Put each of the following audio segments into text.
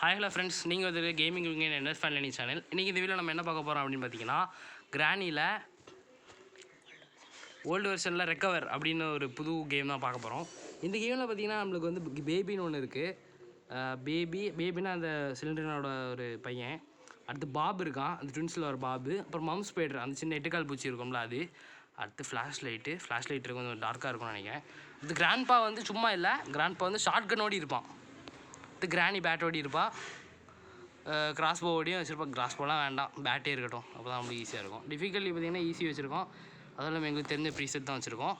Hi hello friends, நீங்கள் வந்து gaming விங்கன் என்எஸ் ஃபேன் லேர்னிங் சேனல். இன்றைக்கி இந்த வீடியோ நம்ம என்ன பார்க்க போகிறோம் அப்படின்னு பார்த்தீங்கன்னா, கிரானியில் ஓல்டு வெர்ஷனில் ரெக்கவர் அப்படின்னு ஒரு புது கேம் தான் பார்க்க போகிறோம். இந்த கேமில் பார்த்தீங்கன்னா நம்மளுக்கு வந்து பேபின்னு ஒன்று இருக்குது. பேபின்னா அந்த சிலிண்டரோட ஒரு பையன். அடுத்து பாப் இருக்கான், அந்த ட்வின்ஸில் ஒரு பாபு. அப்புறம் மம் ஸ்பைடர், அந்த சின்ன எட்டுக்கால் பூச்சி இருக்கும்ல அது. அடுத்து ஃப்ளாஷ் லைட்டு கொஞ்சம் டார்க்காக இருக்கும்னு நினைக்கிறேன். அடுத்து கிராண்ட்பா வந்து சும்மா இல்லை, கிராண்ட்பா வந்து ஷார்ட் கன்னோடி இருப்பான். கிராணி பேட்டோடி இருப்பா, கிராஸ்போவோடையும் வச்சுருப்போம். கிராஸ்போலாம் வேண்டாம், பேட்டே இருக்கட்டும், அப்போ தான் நம்மளுக்கு ஈஸியாக இருக்கும். டிஃபிகல்ட்டி பார்த்திங்கன்னா ஈஸி வச்சுருக்கோம். அதெல்லாம் நம்ம எங்களுக்கு தெரிஞ்ச ப்ரீசெட் தான் வச்சுருக்கோம்.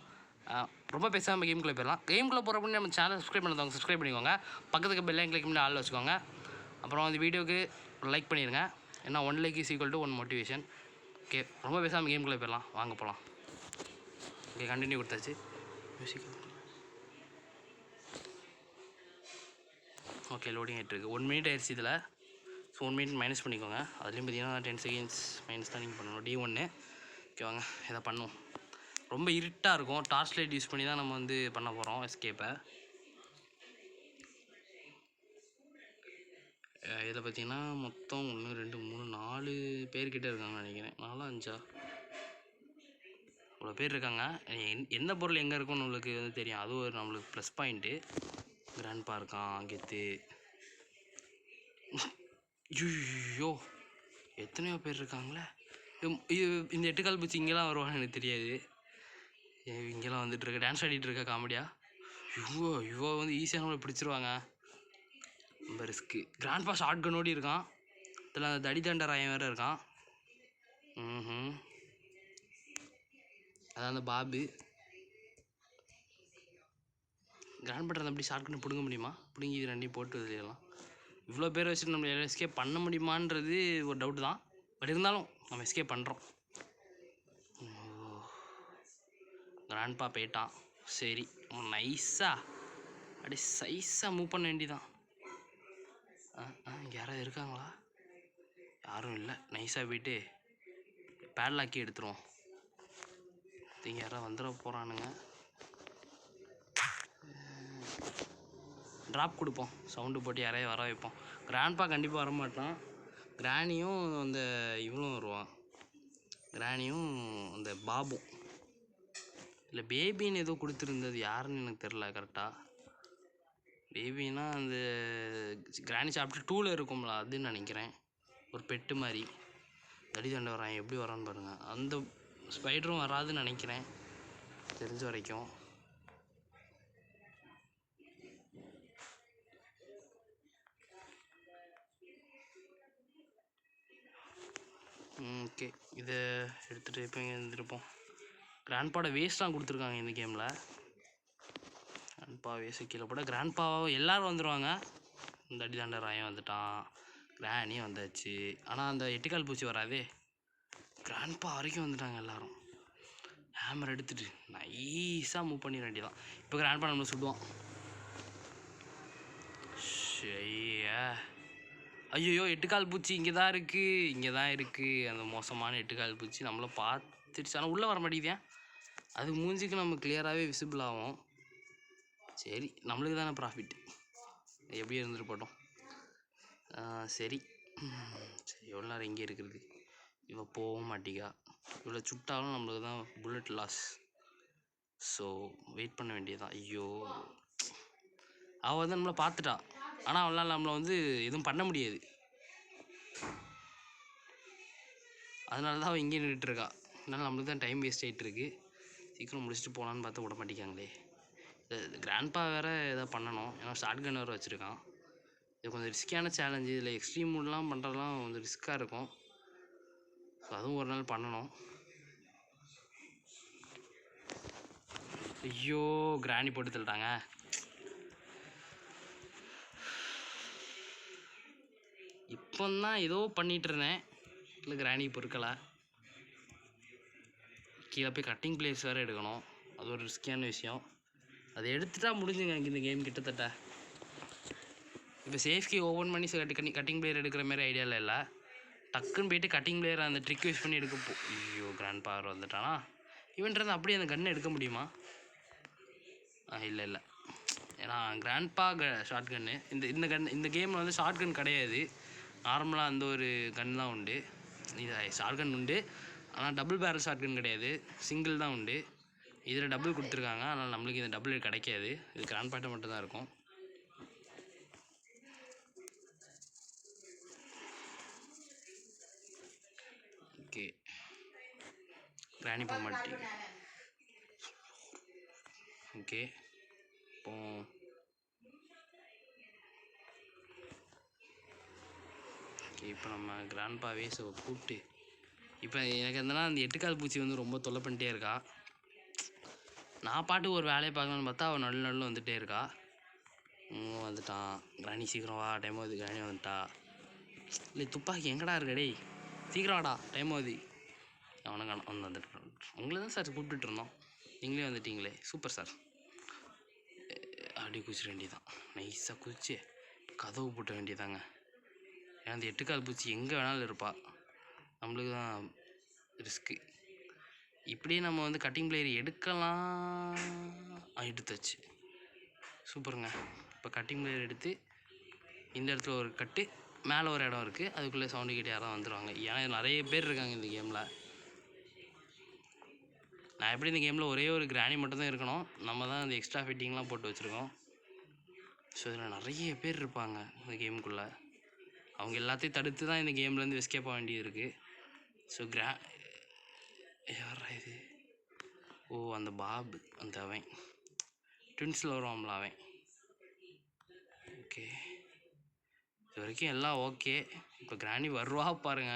ரொம்ப பேசாமல் நம்ம கேம்குள்ளே போயிடலாம். கேம்குள்ளே போகிற பண்ணி நம்ம சேனல் சப்ஸ்கிரைப் பண்ணதவங்க சப்ஸ்கிரைப் பண்ணிக்கோங்க. பக்கத்துக்கு பெல்லைன் கிளிக் பண்ணி ஆள் வச்சுக்கோங்க. அப்புறம் அந்த வீடியோக்கு லைக் பண்ணிடுங்க. ஏன்னா 1 like is equal to 1 motivation. Okay, ரொம்ப பேசாமல் கேம்குள்ளே போயிடலாம், வாங்க போகலாம். ஓகே, கண்டினியூ கொடுத்தாச்சு. மியூசிக் ஓகே, லோடிங் ஆகிட்டு இருக்குது. 1 மினிட் ஆயிடுச்சு இதில். ஸோ 1 மினிட் மைனஸ் பண்ணிக்கோங்க. அதுலேயும் பார்த்தீங்கன்னா 10 செகண்ட்ஸ் மைனஸ் தான் நீங்கள் பண்ணணும். D1. ஓகே, வாங்க இதை பண்ணுவோம். ரொம்ப இருட்டாக இருக்கும், டார்ச் லைட் யூஸ் பண்ணி தான் நம்ம வந்து பண்ண போகிறோம் எஸ்கேப்பை. இதில் பார்த்தீங்கன்னா மொத்தம் 1 2 3 4 பேர்கிட்ட இருக்காங்கன்னு நினைக்கிறேன். 4 5 அவ்வளோ பேர் இருக்காங்க. எந்த பொருள் எங்கே இருக்குன்னு நம்மளுக்கு வந்து தெரியும். அது ஒரு நம்மளுக்கு ப்ளஸ் பாயிண்ட்டு. கிராண்ட்பா இருக்கான் கெத்து. ஐயோ, எத்தனையோ பேர் இருக்காங்களே. இந்த எட்டுக்கால் பூச்சி இங்கெல்லாம் வருவான்னு எனக்கு தெரியாது. இங்கெல்லாம் வந்துட்டுருக்க டான்ஸ் ஆடிட்டு இருக்க காமெடியா. இவ்வளோ வந்து ஈஸியாக நம்மளை பிடிச்சிருவாங்க. ரொம்ப ரிஸ்க்கு. கிராண்ட்பா ஷார்ட் கன்னோடி இருக்கான். இதில் அந்த தடிதண்ட ராயன் வேறு இருக்கான். அதான் அந்த பாபு. கிராண்ட்பாட்டை அப்படி ஷார்ட் கன்னு பிடுங்க முடியுமா? பிடுங்கி இது ரெண்டையும் போட்டு வெளியெல்லாம் இவ்வளோ பேர் வச்சுட்டு நம்ம எஸ்கேப் பண்ண முடியுமான்றது ஒரு டவுட்டு தான். பட் இருந்தாலும் நம்ம எஸ்கேப் பண்ணுறோம். கிராண்ட்பா போயிட்டான். சரி, நைஸாக அப்படி சைஸாக மூவ் பண்ண வேண்டிதான். இங்கே யாராவது இருக்காங்களா? யாரும் இல்லை. நைஸாக போயிட்டு பேட்லாக்கி எடுத்துருவோம். இங்கே யாராவது வந்துட போகிறானுங்க. ட்ராப் கொடுப்போம், சவுண்டு போட்டு யாரையும் வர வைப்போம். கிராண்ட்பா கண்டிப்பாக வரமாட்டான். கிராணியும் அந்த இவனும் வருவான். கிராணியும் அந்த பாபும். இல்லை பேபின்னு ஏதோ கொடுத்துருந்தது, யாருன்னு எனக்கு தெரில கரெக்டாக. பேபின்னா அந்த கிராணி சாப்டர் 2ல் இருக்கும்ல, அதுன்னு நினைக்கிறேன். ஒரு பெட்டு மாதிரி தடிதண்டை வரான். எப்படி வரான்னு பாருங்கள். அந்த ஸ்பைடரும் வராதுன்னு நினைக்கிறேன் தெரிஞ்ச வரைக்கும். ஓகே, இதை எடுத்துகிட்டு இப்போ இங்கே இருந்துருப்போம். கிராண்ட்பாவோட வேஸ்ட்லாம் கொடுத்துருக்காங்க இந்த கேமில். கிராண்ட்பா வேஸ்ட்டு கீழே போட கிராண்ட்பாவை எல்லோரும் வந்துடுவாங்க. இந்த அடிதாண்ட ராயம் வந்துட்டான், கிராணி வந்தாச்சு. ஆனால் அந்த எட்டுக்கால் பூச்சி வராதே. கிராண்ட்பா வரைக்கும் வந்துட்டாங்க எல்லோரும். ஹேமர் எடுத்துகிட்டு நைஸாக மூவ் பண்ணிட வேண்டியதான். இப்போ கிராண்ட்பா நம்மளை சுடுவான். சரியா? ஐயோ, எட்டுக்கால் பூச்சி இங்கே தான் இருக்குது. அந்த மோசமான எட்டுக்கால் பூச்சி நம்மளை பார்த்துடுச்சு. ஆனால் உள்ளே வர மாட்டேங்குதே. அது மூஞ்சிக்கு நம்ம கிளியராகவே விசிபிள் ஆகும். சரி, நம்மளுக்கு தானே ப்ராஃபிட். எப்படி இருந்துட்டு போட்டோம். சரி, எவ்வளோ நேரம் இங்கே இருக்கிறது? இவ போக மாட்டேங்கா. இவ்வளோ சுட்டாலும் நம்மளுக்கு தான் புல்லட் லாஸ். ஸோ வெயிட் பண்ண வேண்டியதான். ஐயோ, அவள் வந்து நம்மளை பார்த்துட்டா. ஆனால் அவளால் நம்மளை வந்து எதுவும் பண்ண முடியாது. அதனால தான் அவள் இங்கே நின்றுட்டுருக்கா. அதனால் நம்மளுக்கு தான் டைம் வேஸ்ட் ஆகிட்டுருக்கு. சீக்கிரம் முடிச்சுட்டு போகலான்னு பார்த்தா விட மாட்டேங்காங்களே. கிராண்ட்பா வேறு எதாவது பண்ணணும், ஏன்னா ஷார்ட் கன் வேறு வச்சுருக்கான். இது கொஞ்சம் ரிஸ்கியான சேலஞ்சு. இதில் எக்ஸ்ட்ரீம் மூட்லாம் பண்ணுறதுலாம் கொஞ்சம் ரிஸ்க்காக இருக்கும். ஸோ அதுவும் ஒரு நாள் பண்ணணும். ஐயோ, கிராணி போட்டு தள்ளிட்டாங்க. இப்போ தான் ஏதோ பண்ணிகிட்டு இருந்தேன், இல்லை கிராணி பொறுக்கலை. கீழே போய் கட்டிங் பிளேஸ் வேறு எடுக்கணும். அது ஒரு ரிஸ்கியான விஷயம். அதை எடுத்துட்டா முடிஞ்சுங்க எனக்கு இந்த கேம் கிட்டத்தட்ட. இப்போ சேஃப்கி ஓப்பன் பண்ணி கட்டிங் பிளேயர் எடுக்கிற மாதிரி ஐடியாவில் இல்லை. டக்குன்னு போய்ட்டு கட்டிங் பிளேயரை அந்த ட்ரிக் யூஸ் பண்ணி எடுக்க ஐயோ, கிராண்ட்பா வந்துட்டானா? இவன்ட்டு அப்படியே அந்த கன்னை எடுக்க முடியுமா? இல்லை, ஏன்னா கிராண்ட்பா ஷார்ட் கன்னு இந்த கேமில் வந்து ஷார்ட் கன் கிடையாது. நார்மலாக அந்த ஒரு கன் தான் உண்டு. இது ஷார்ட் கன் உண்டு, ஆனால் டபுள் பேரல் ஷார்ட் கன் கிடையாது, சிங்கிள் தான் உண்டு. இதில் டபுள் கொடுத்துருக்காங்க, ஆனால் நம்மளுக்கு இந்த டபுள் கிடைக்காது. இது கிராண்ட்பாட்ட மட்டும் தான் இருக்கும். ஓகே, கிராணி போக மாட்டேன். ஓகே, இப்போ நம்ம கிராண்ட்பா வேஸை கூப்பிட்டு, இப்போ எனக்கு என்னன்னா அந்த 8 கால் பூச்சி வந்து ரொம்ப தொல்லை பண்ணிட்டே இருக்கா. நான் பாட்டுக்கு ஒரு வேலையை பார்க்கணுன்னு பார்த்தா அவன் நல்ல வந்துகிட்டே இருக்கா. வந்துட்டான். கிராணி சீக்கிரம் வா, டைம் ஆகுது. கிராணி வந்துட்டா. இல்லை துப்பாக்கி எங்கடா இருக்க டேய், சீக்கிரம் வாடா, டைம் ஆகுது. அவனை வந்துட்டு உங்களை தான் சார் கூப்பிட்டுட்டு இருந்தோம், நீங்களே வந்துட்டீங்களே, சூப்பர் சார். அப்படி குதிச்சிட வேண்டியதான், நைஸாக குதிச்சு கதவு போட்ட வேண்டியதாங்க. ஏன்னா அந்த 8 கால் பூச்சி எங்கே வேணாலும் இருப்பா, நம்மளுக்கு தான் ரிஸ்க்கு. இப்படியே நம்ம வந்து கட்டிங் பிளேயர் எடுக்கலாம். எடுத்தாச்சு, சூப்பருங்க. இப்போ கட்டிங் பிளேயர் எடுத்து இந்த இடத்துல ஒரு கட்டு, மேலே ஒரு இடம் இருக்குது, அதுக்குள்ளே சவுண்டு கேட்டு யாராவது வந்துடுவாங்க. ஏன்னா நிறைய பேர் இருக்காங்க இந்த கேமில். நான் எப்படி இந்த கேமில் ஒரே ஒரு கிராணி மட்டும்தான் இருக்கணும், நம்ம தான் இந்த எக்ஸ்ட்ரா ஃபிட்டிங்லாம் போட்டு வச்சுருக்கோம். ஸோ இதில் நிறைய பேர் இருப்பாங்க இந்த கேமுக்குள்ளே. அவங்க எல்லாத்தையும் தடுத்து தான் இந்த கேம்லேருந்து எஸ்கேப் ஆக வேண்டியது இருக்குது. ஸோ யாரா இது? ஓ, அந்த பாபு, அந்த அவன் ட்வின்ஸில் வருவான்ல அவன். ஓகே, இது வரைக்கும் எல்லாம் ஓகே. இப்போ கிராணி வருவா பாருங்க,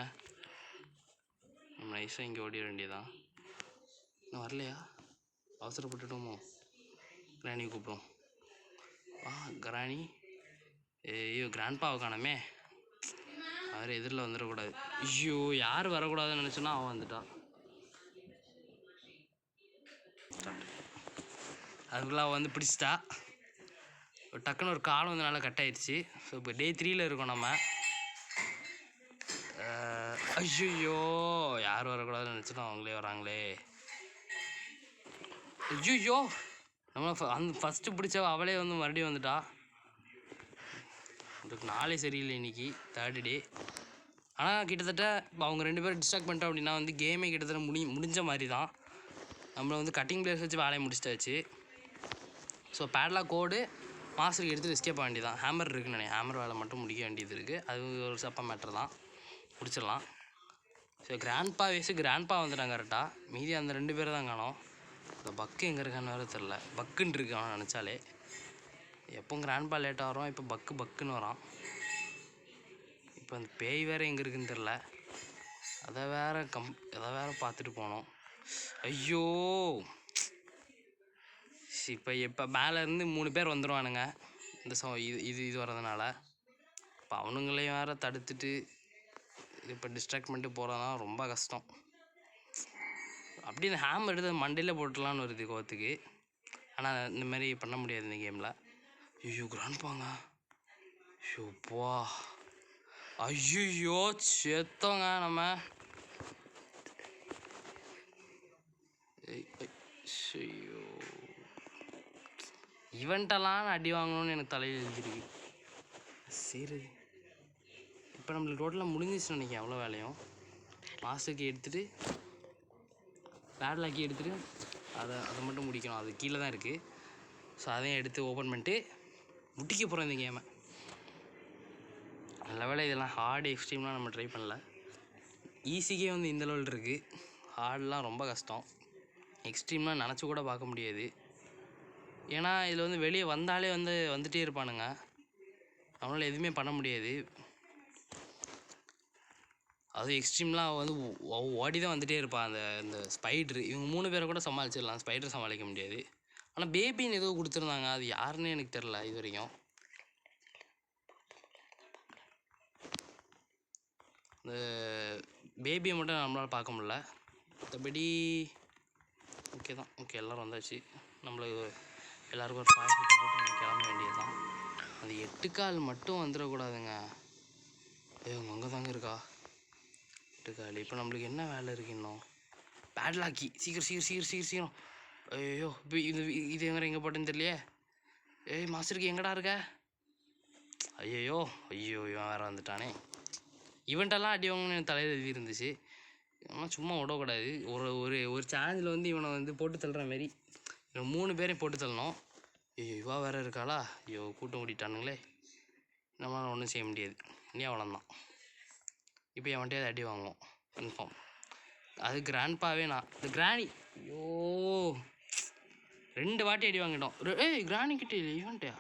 நம்ம நைஸாக இங்கே ஓடிட வேண்டியதான். இன்னும் வரலையா? அவசரப்பட்டுட்டோமோ? கிராணி கூப்பிடும். கிராணி, ஐயோ கிராண்ட்பாவை காணமே, அவர் எதிரில் வந்துடக்கூடாது. ஐயோ, யார் வரக்கூடாதுன்னு நினச்சோன்னா அவன் வந்துட்டான். அதுக்குள்ளே வந்து பிடிச்சிட்டா. டக்குன்னு ஒரு காலம் வந்து நல்லா கட் ஆயிடுச்சு. ஸோ இப்போ டே 3ல் இருக்கோம் நம்ம. ஐயோ, யார் வரக்கூடாதுன்னு நினச்சோன்னா அவங்களே வராங்களே. ஐயோ, நம்ம அந்த ஃபஸ்ட்டு பிடிச்ச அவளே வந்து மறுபடியும் வந்துட்டா. அதுக்கு நாளே சரியில்லை இன்றைக்கி, 3rd டே. ஆனால் கிட்டத்தட்ட அவங்க 2 பேரும் டிஸ்ட்ராக்ட் பண்ணிட்டோம் அப்படின்னா வந்து கேமே கிட்டத்தட்ட முடிஞ்ச மாதிரி தான். நம்மளை வந்து கட்டிங் பிளேயர்ஸ் வச்சு வேலையை முடிச்சிட்டாச்சு. ஸோ பேட்லாக் கோடு மாஸ்டருக்கு எடுத்து எஸ்கேப் ஆக வேண்டியதான். ஹேமர் இருக்குன்னு நினைக்கிறேன், ஹேமர் வேலை மட்டும் முடிக்க வேண்டியது இருக்குது. அது ஒரு சப்பா மேட்டர் தான், முடிச்சிடலாம். ஸோ கிராண்ட்பா வந்துட்டாங்க கரெக்டாக. மீதி அந்த 2 பேர் தான் காணோம். இந்த பக்கு எங்கே இருக்கான்னு வேறு தெரில. பக்குன்னு இருக்கு அவன் நினச்சாலே. எப்போ கிராண்ட்பா லேட்டாக வரும், இப்போ பக்குன்னு வரான். இப்போ அந்த பேய் வேறு எங்கே இருக்குன்னு தெரில, அதை வேறு பார்த்துட்டு போனோம். ஐயோ, இப்போ மேலேருந்து 3 பேர் வந்துடுவானுங்க இந்த இது வர்றதுனால. இப்போ அவனுங்களையும் வேறு தடுத்துட்டு இப்போ டிஸ்ட்ராக்ட் பண்ணிட்டு போகிறதுனா ரொம்ப கஷ்டம். அப்படி இந்த ஹேம் எடுத்து மண்டையில் போட்டுடலான்னு வருது கோவத்துக்கு. ஆனால் இந்த மாதிரி பண்ண முடியாது இந்த கேமில். ஐயோ கிராண்ட்பாங்க, ஐயோப்பா, ஐயோ செத்தோங்க நம்ம. ஐயோ, இவன்ட்டெல்லாம் அடி வாங்கணும்னு எனக்கு தலையில் எழுதிருக்கு. சரி, இப்போ நம்மளுக்கு ரோட்டில் முடிஞ்சிச்சுன்னு நினைக்கிறேன் அவ்வளோ வேலையும். மாஸ்டருக்கு எடுத்துகிட்டு பேட்லாக்கி எடுத்துகிட்டு அதை மட்டும் முடிக்கணும். அது கீழே தான் இருக்குது. ஸோ அதையும் எடுத்து ஓப்பன் பண்ணிட்டு முடிக்க போகிறோம் இந்த கேமை. நல்ல வேலை இதெல்லாம் ஹார்டு எக்ஸ்ட்ரீம்லாம் நம்ம ட்ரை பண்ணல. ஈஸிக்கே வந்து இந்த லெவல் இருக்குது, ஹார்ட்லாம் ரொம்ப கஷ்டம். எக்ஸ்ட்ரீம்லாம் நினச்சி கூட பார்க்க முடியாது. ஏன்னா இதில் வந்து வெளியே வந்தாலே வந்துகிட்டே இருப்பானுங்க, அவனால் எதுவுமே பண்ண முடியாது. அது எக்ஸ்ட்ரீம்லாம் வந்து ஓடி தான் வந்துகிட்டே இருப்பான். இந்த ஸ்பைட்ரு, இவங்க 3 பேரை கூட சமாளிச்சிடலாம், ஸ்பைடர் சமாளிக்க முடியாது. ஆனால் பேபின்னு ஏதோ கொடுத்துருந்தாங்க, அது யாருன்னு எனக்கு தெரில இது வரைக்கும். இந்த பேபியை மட்டும் நம்மளால் பார்க்க முடில, மற்றபடி ஓகே தான். ஓகே, எல்லோரும் வந்தாச்சு. நம்மளுக்கு எல்லாருக்கும் ஒரு பாயசத்தை போட்டு நம்ம கிளம்ப வேண்டியது தான். அந்த 8 கால் மட்டும் வந்துடக்கூடாதுங்க. இவங்க அங்கே தாங்க இருக்கா 8 கால். இப்போ நம்மளுக்கு என்ன வேலை இருக்குது இன்னும்? பேட்லாக்கி சீக்கிரம். ஐயோ, இப்போ இது எங்கே போட்டேன்னு தெரியலையே. ஏய் மாஸ்டருக்கு எங்கடா இருக்க? ஐயோ ஐயோ இவன் வேறு வந்துட்டானே. இவன்ட்டெல்லாம் அடி வாங்கணும்னு எனக்கு தலையில் எழுதி இருந்துச்சு. ஆனால் சும்மா விடக்கூடாது. ஒரு ஒரு ஒரு சேலஞ்சில் வந்து இவனை வந்து போட்டு தள்ளுற மாரி இவன் 3 பேரையும் போட்டு தள்ளணும். ஐயோ இவா வேறு இருக்காளா? ஐயோ கூட்டம் கூட்டிட்டானுங்களே. நம்மளால் ஒன்றும் செய்ய முடியாது. இனி அவ்வளோந்தான். இப்போ எவன்கிட்டயாவது அடி வாங்குவோம் கன்ஃபார்ம். அது கிராண்ட்பாவே நான் இந்த கிராணி. ஐயோ 2 வாட்டி அடி வாங்கிட்டோம். ஏய் கிராணி கிட்டே இல்லை இவன்ட்டையா?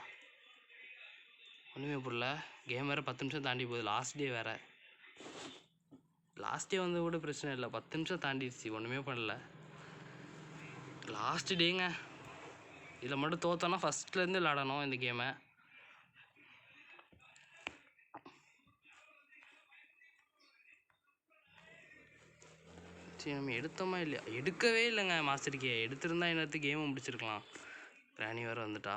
ஒன்றுமே புரியல. கேம் வேறு 10 நிமிஷம் தாண்டி போகுது. லாஸ்ட் டே வேறு. லாஸ்ட் டே வந்து கூட பிரச்சனை இல்லை. 10 நிமிஷம் தாண்டிடுச்சு. ஒன்றுமே பண்ணல. லாஸ்ட் டேங்க. இதில் மட்டும் தோத்தோன்னா ஃபஸ்ட்லேருந்து விளாடணும் இந்த கேமை. சரி நம்ம எடுத்தோமா இல்லையா? எடுக்கவே இல்லைங்க மாஸ்டருக்கே. எடுத்திருந்தா என்னத்து கேமை முடிச்சிருக்கலாம். ராணி வேறு வந்துட்டா.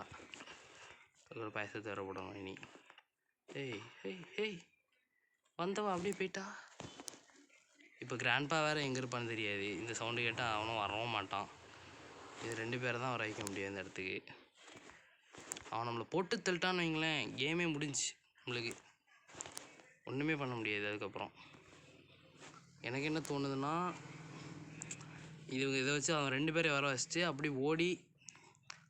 ஒரு பாயசத்தை வேறு போடணும் இனி. ஏய் ஏய் ஏய் வந்தவன் அப்படியே போயிட்டா. இப்போ கிராண்ட்பா வேறு எங்கே இருப்பான்னு தெரியாது. இந்த சவுண்டு கேட்டால் அவனும் வரவும் மாட்டான். இது 2 பேரை தான் வர வைக்க முடியும் இந்த இடத்துக்கு. அவன் நம்மளை போட்டு தள்ளிட்டான்னு வைங்களேன், கேமே முடிஞ்சு. நம்மளுக்கு ஒன்றுமே பண்ண முடியாது. அதுக்கப்புறம் எனக்கு என்ன தோணுதுன்னா, இதை வச்சு அவன் 2 பேரை வர வச்சுட்டு அப்படி ஓடி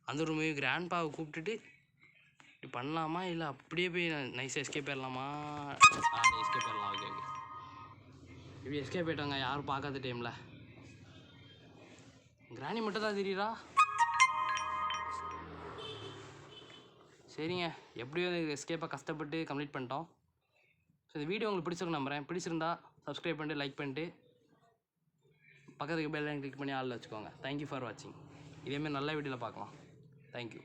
அந்த ஒரு கிராண்ட்பாவை கூப்பிட்டுட்டு இப்படி பண்ணலாமா, இல்லை அப்படியே போய் நைஸாக எஸ்கேப் போயிடலாமா? எஸ்கேப் போயிடலாம். Okay okay. இப்படி எஸ்கேப் போயிட்டாங்க யாரும் பார்க்காத டைமில். கிராணி மட்டும் தான் தெரியுறா. சரிங்க, எப்படியோ எஸ்கேப்பாக கஷ்டப்பட்டு கம்ப்ளீட் பண்ணிட்டோம். ஸோ இந்த வீடியோ உங்களுக்கு பிடிச்சிருக்கு நம்புகிறேன். பிடிச்சிருந்தா சப்ஸ்கிரைப் பண்ணிட்டு லைக் பண்ணிட்டு பக்கத்துக்கு பெல் ஐக்கன் கிளிக் பண்ணி ஆளில் வச்சுக்கோங்க. தேங்க்யூ ஃபார் வாட்சிங். இதேமாதிரி நல்ல வீடியோவில் பார்க்கலாம். தேங்க்யூ.